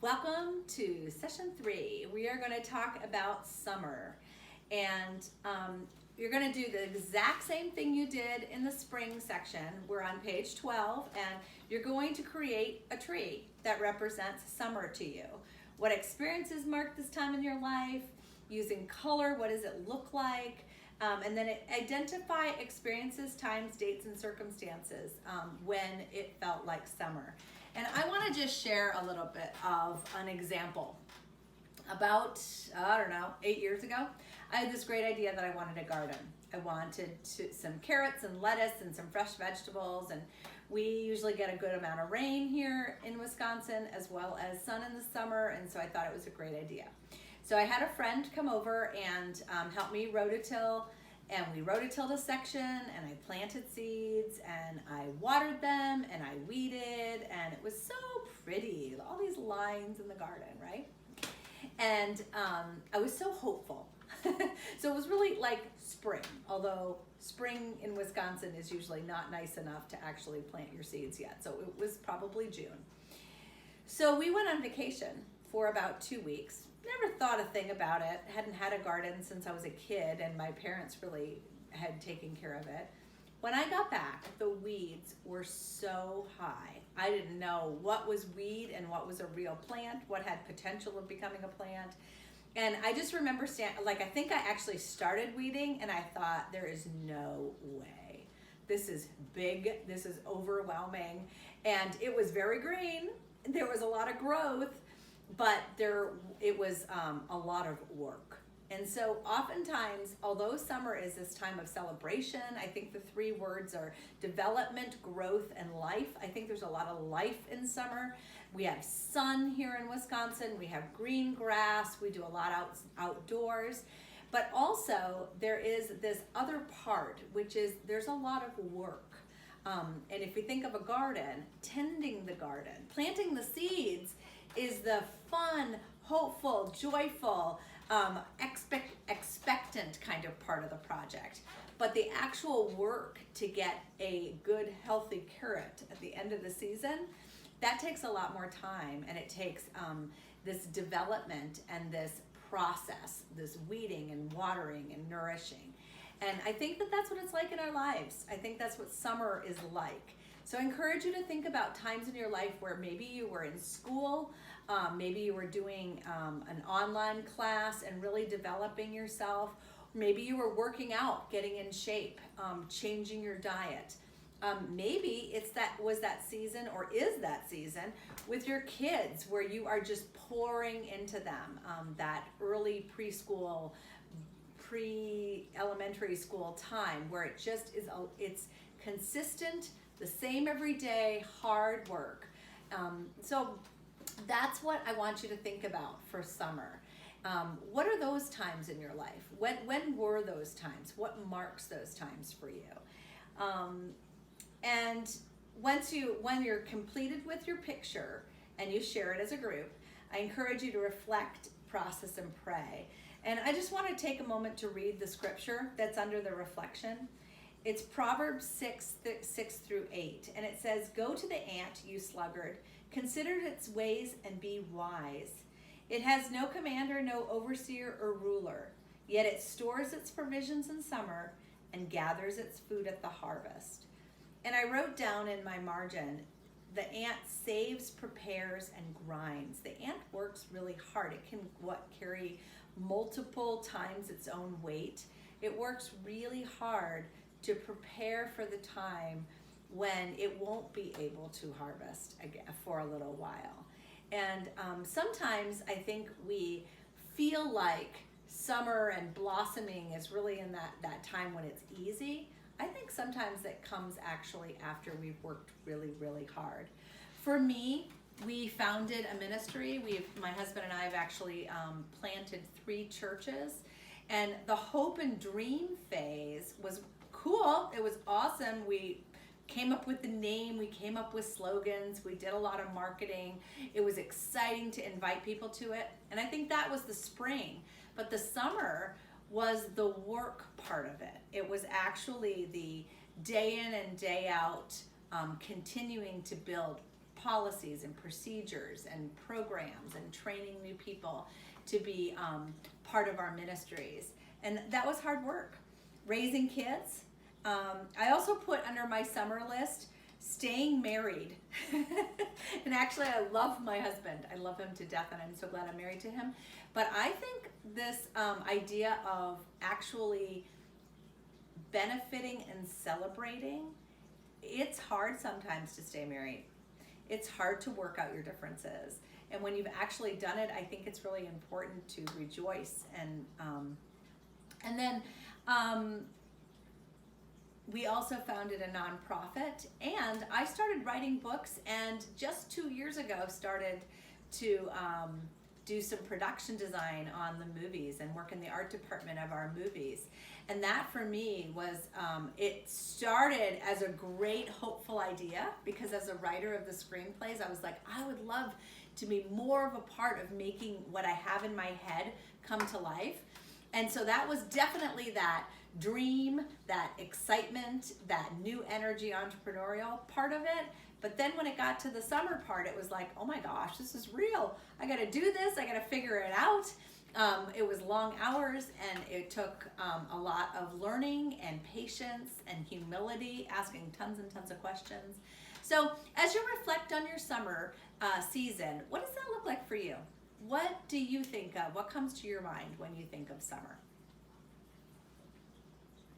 Welcome to session 3. We are going to talk about summer, and you're going to do the exact same thing you did in the spring section. We're on page 12, and you're going to create a tree that represents summer to you. What experiences mark this time in your life? Using color, what does it look like? And then identify experiences, times, dates, and circumstances when it felt like summer. And I want to just share a little bit of an example. About, 8 years ago, I had this great idea that I wanted a garden. I wanted some carrots and lettuce and some fresh vegetables, and we usually get a good amount of rain here in Wisconsin as well as sun in the summer, and so I thought it was a great idea. So I had a friend come over and help me rototill, and we rototilled a section, and I planted seeds, and I watered them, and I weeded, and it was so pretty, all these lines in the garden, right? And I was so hopeful. So it was really like spring, although spring in Wisconsin is usually not nice enough to actually plant your seeds yet, so it was probably June. So we went on vacation for about 2 weeks. Never thought a thing about it. Hadn't had a garden since I was a kid, and my parents really had taken care of it. When I got back, the weeds were so high. I didn't know what was weed and what was a real plant, what had potential of becoming a plant. And I just remember I think I actually started weeding, and I thought, there is no way. This is big, this is overwhelming. And it was very green. There was a lot of growth, but it was a lot of work. And so oftentimes, although summer is this time of celebration, I think the 3 words are development, growth, and life. I think there's a lot of life in summer. We have sun here in Wisconsin. We have green grass. We do a lot outdoors. But also there is this other part, which is there's a lot of work. And if we think of a garden, tending the garden, planting the seeds is the fun, hopeful, joyful, expectant kind of part of the project. But the actual work to get a good, healthy carrot at the end of the season, that takes a lot more time, and it takes this development and this process, this weeding and watering and nourishing. And I think that that's what it's like in our lives. I think that's what summer is like. So I encourage you to think about times in your life where maybe you were in school, maybe you were doing an online class and really developing yourself. Maybe you were working out, getting in shape, changing your diet. Maybe was that season or is that season with your kids where you are just pouring into them, that early preschool, pre-elementary school time where it just is, it's consistent, the same every day, hard work. So that's what I want you to think about for summer. What are those times in your life? When were those times? What marks those times for you? And when you're completed with your picture and you share it as a group, I encourage you to reflect, process, and pray. And I just want to take a moment to read the scripture that's under the reflection. It's Proverbs 6:6-8, and it says, "Go to the ant, you sluggard, consider its ways and be wise. It has no commander, no overseer or ruler, yet it stores its provisions in summer and gathers its food at the harvest." And I wrote down in my margin, the ant saves, prepares, and grinds. The ant works really hard. It can carry multiple times its own weight. It works really hard to prepare for the time when it won't be able to harvest again for a little while. And sometimes I think we feel like summer and blossoming is really in that time when it's easy. I think sometimes it comes actually after we've worked really, really hard. For me, we founded a ministry. My husband and I have actually planted 3 churches. And the hope and dream phase was cool. It was awesome. We came up with the name. We came up with slogans. We did a lot of marketing. It was exciting to invite people to it. And I think that was the spring. But the summer was the work part of it. It was actually the day in and day out, continuing to build policies and procedures and programs and training new people to be part of our ministries. And that was hard work. Raising kids. I also put under my summer list, staying married. And actually, I love my husband. I love him to death, and I'm so glad I'm married to him. But I think this idea of actually benefiting and celebrating, it's hard sometimes to stay married. It's hard to work out your differences. And when you've actually done it, I think it's really important to rejoice. And then we also founded a nonprofit, and I started writing books, and just 2 years ago started to do some production design on the movies and work in the art department of our movies. And that for me was, it started as a great hopeful idea, because as a writer of the screenplays, I was like, I would love to be more of a part of making what I have in my head come to life. And so that was definitely that dream, that excitement, that new energy entrepreneurial part of it. But then when it got to the summer part, it was like, oh my gosh, this is real. I got to do this. I got to figure it out. It was long hours, and it took a lot of learning and patience and humility, asking tons and tons of questions. So as you reflect on your summer season, what does that look like for you? What do you think of? What comes to your mind when you think of summer?